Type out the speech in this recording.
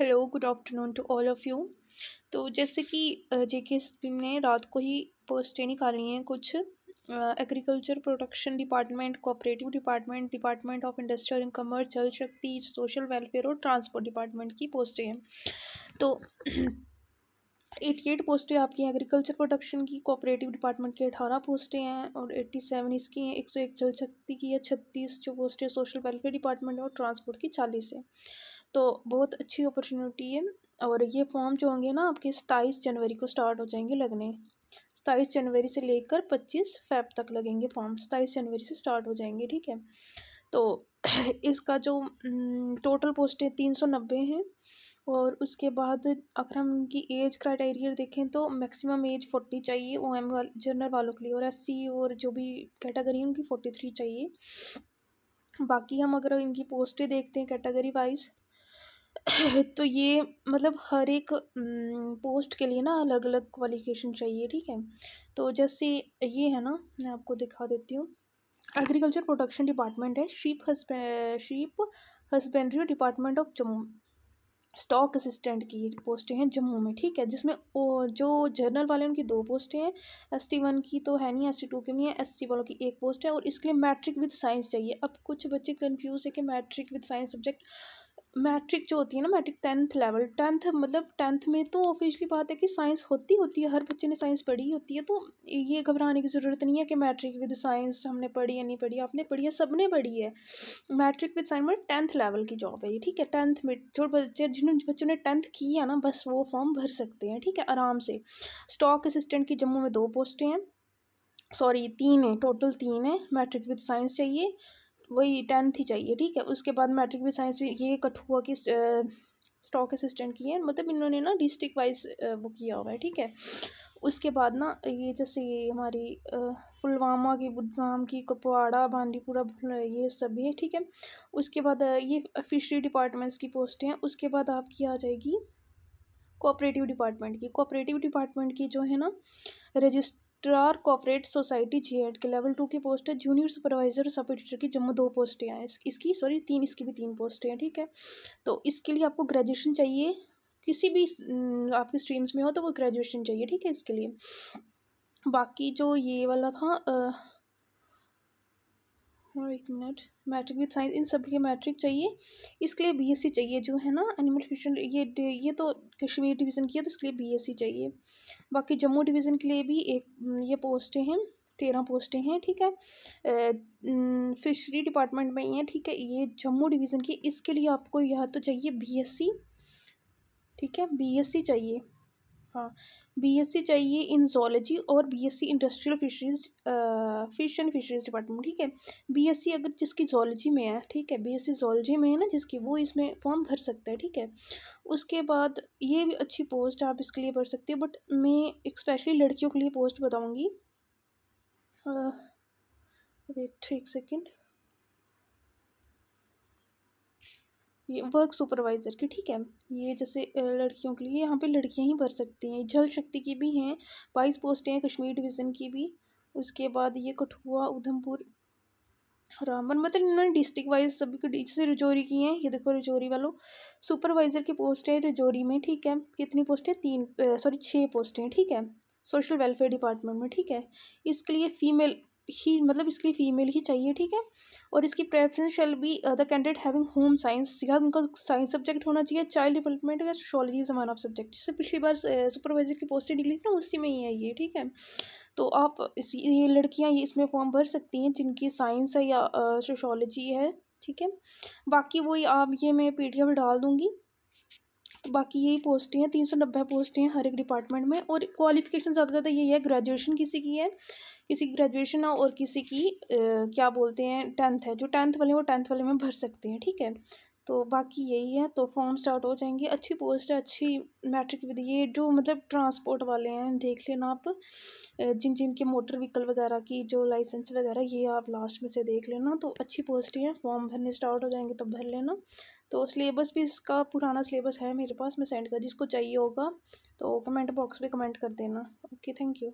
Hello, good afternoon to all of you. तो जैसे कि जेके ने रात को ही पोस्टें निकाली हैं कुछ agriculture production department, cooperative department, department of industrial and commerce, जल शक्ति, सोशल वेलफेयर और ट्रांसपोर्ट डिपार्टमेंट की पोस्टें हैं। तो 88 पोस्टें आपकी एग्रीकल्चर प्रोडक्शन की, कोऑपरेटिव डिपार्टमेंट की 18 पोस्टें हैं और 87 इसकी हैं, 101 जल शक्ति की है, 36 जो पोस्टें सोशल वेलफेयर डिपार्टमेंट और ट्रांसपोर्ट की 40 है। तो बहुत अच्छी अपॉर्चुनिटी है और ये फॉर्म जो होंगे ना आपके 27 जनवरी को स्टार्ट हो जाएंगे लगने। 27 जनवरी से लेकर 25 फ़ेब तक लगेंगे फॉर्म, 27 जनवरी से स्टार्ट हो जाएंगे, ठीक है। तो इसका जो टोटल पोस्टें 390 हैं और उसके बाद अगर हम इनकी एज क्राइटेरिया देखें तो मैक्सिमम एज 40 चाहिए ओएम जनरल वालों के लिए, और एससी और जो भी कैटेगरी है उनकी 43 चाहिए। बाकी हम अगर इनकी पोस्टें देखते हैं कैटेगरी वाइज तो ये मतलब हर एक पोस्ट के लिए ना अलग अलग क्वालिफिकेशन चाहिए, ठीक है। तो जैसे ये है ना, मैं आपको दिखा देती हूँ। एग्रीकल्चर प्रोडक्शन डिपार्टमेंट है, sheep husbandry department of Jammu, stock assistant की पोस्टें हैं जम्मू में, ठीक है। जिसमें जो जर्नल वाले उनकी 2 पोस्टें हैं, ST1 की तो है नहीं, ST2 की नहीं है, SC वालों की 1 पोस्ट है और इसके लिए मैट्रिक विद साइंस चाहिए। अब कुछ बच्चे कंफ्यूज है कि matric with science subject, matric जो होती है ना, मैट्रिक 10th लेवल, 10th मतलब 10th में तो ऑब्वियसली बात है कि साइंस होती है, हर बच्चे ने साइंस पढ़ी होती है। तो ये घबराने की ज़रूरत नहीं है कि मैट्रिक विद साइंस हमने पढ़ी या नहीं पढ़ी, आपने पढ़ी है, सब ने पढ़ी है। मैट्रिक विद साइंस में 10th लेवल की जॉब है ये, ठीक है। 10th में जो बच्चे बच्चों ने 10th की है ना, बस वो फॉर्म भर सकते हैं, ठीक है, आराम से। स्टॉक असिस्टेंट की जम्मू में 2 पोस्टें हैं, सॉरी 3 है, टोटल 3 है। मैट्रिक विद साइंस चाहिए, वही 10th ही चाहिए, ठीक है। उसके बाद मैट्रिक विद साइंस भी ये कठुआ की स्टॉक असिस्टेंट की है, मतलब इन्होंने ना डिस्ट्रिक्ट वाइज वो किया हुआ है, ठीक है। उसके बाद ना ये जैसे ये हमारी पुलवामा की, बुडगाम की, कुपवाड़ा, बांदीपुरा, ये सब है, ठीक है। उसके बाद ये फिशरी डिपार्टमेंट्स की पोस्टें हैं। उसके बाद आपकी आ जाएगी कोऑपरेटिव डिपार्टमेंट की। कोऑपरेटिव डिपार्टमेंट की जो है ना, रजिस्ट्रार कोऑपरेट सोसाइटी JED के लेवल 2 की पोस्ट है। जूनियर सुपरवाइजर सब एडिटर की जम्मू 2 पोस्टें हैं, इसकी सॉरी 3, इसकी भी 3 पोस्टें हैं, ठीक है। तो इसके लिए आपको ग्रेजुएशन चाहिए, किसी भी आपकी स्ट्रीम्स में हो तो वो ग्रेजुएशन चाहिए, ठीक है, इसके लिए। बाकी जो ये वाला था और 1 मिनट, मैट्रिक विद साइंस, इन सब के मैट्रिक चाहिए। इसके लिए BSc चाहिए, जो है ना एनिमल फिशन, ये तो कश्मीर डिवीज़न की है तो इसके लिए BSc चाहिए। बाकी जम्मू डिवीज़न के लिए भी ये पोस्टें हैं, 13 पोस्टें हैं, ठीक है। फिशरी डिपार्टमेंट में ही है, ठीक है। ये जम्मू डिवीज़न की, इसके लिए आपको यह तो चाहिए BSc, ठीक है, BSc चाहिए, हाँ। BSc चाहिए इन zoology और BSc industrial fisheries, fish and fisheries department, ठीक है। BSc अगर जिसकी zoology में है, ठीक है, BSc zoology में है ना जिसकी, वो इसमें फॉर्म भर सकता है, ठीक है। उसके बाद ये भी अच्छी पोस्ट आप इसके लिए भर सकते हो, बट मैं स्पेशली लड़कियों के लिए पोस्ट बताऊँगी। वेट 1 सेकेंड, ये वर्क सुपरवाइज़र की, ठीक है। ये जैसे लड़कियों के लिए यहाँ पे लड़कियाँ ही भर सकती हैं। जल शक्ति की भी हैं 22 पोस्टें हैं, कश्मीर डिवीज़न की भी। उसके बाद ये कठुआ, उधमपुर, रामबन, मतलब इन्होंने डिस्ट्रिक्ट वाइज सभी को, जैसे रजौरी की हैं, ये देखो रजौरी वालों, सुपरवाइज़र की पोस्ट है रजौरी में, ठीक है। कितनी पोस्टें, 6 पोस्टें हैं, ठीक है, सोशल वेलफेयर डिपार्टमेंट में, ठीक है। इसके लिए फीमेल ही, मतलब इसके लिए फीमेल ही चाहिए, ठीक है। और इसकी preference shall be the candidate having home science, या उनका साइंस सब्जेक्ट होना चाहिए, चाइल्ड डेवलपमेंट या सोशोलॉजी समान ऑफ सब्जेक्ट। जैसे पिछली बार सुपरवाइजर की पोस्टें निकली थी ना, उसी में ही है ये, ठीक है। तो आप ये लड़कियां ये इसमें फॉर्म भर सकती हैं जिनकी साइंस है या सोशोलॉजी है, ठीक है। बाकी वही आप, ये मैं PDF डाल दूँगी। तो बाकी यही पोस्टें हैं, 390 पोस्टें हैं हर एक डिपार्टमेंट में। और क्वालिफिकेशन ज़्यादा से ज़्यादा यही है, ग्रेजुएशन किसी की है, किसी की ग्रेजुएशन है, और किसी की क्या बोलते हैं 10th है। जो 10th वाले वो 10th वाले में भर सकते हैं, ठीक है। तो बाकी यही है, तो फॉर्म स्टार्ट हो जाएंगे। अच्छी पोस्ट है, अच्छी मैट्रिक भी, ये जो मतलब ट्रांसपोर्ट वाले हैं देख लेना आप, जिन जिन के मोटर व्हीकल वगैरह की जो लाइसेंस वगैरह, ये आप लास्ट में से देख लेना। तो अच्छी पोस्ट हैं, फॉर्म भरने स्टार्ट हो जाएंगे तब भर लेना। तो सिलेबस भी इसका पुराना सिलेबस है मेरे पास, मैं सेंड कर, जिसको चाहिए होगा तो कमेंट बॉक्स में कमेंट कर देना। Okay, thank you.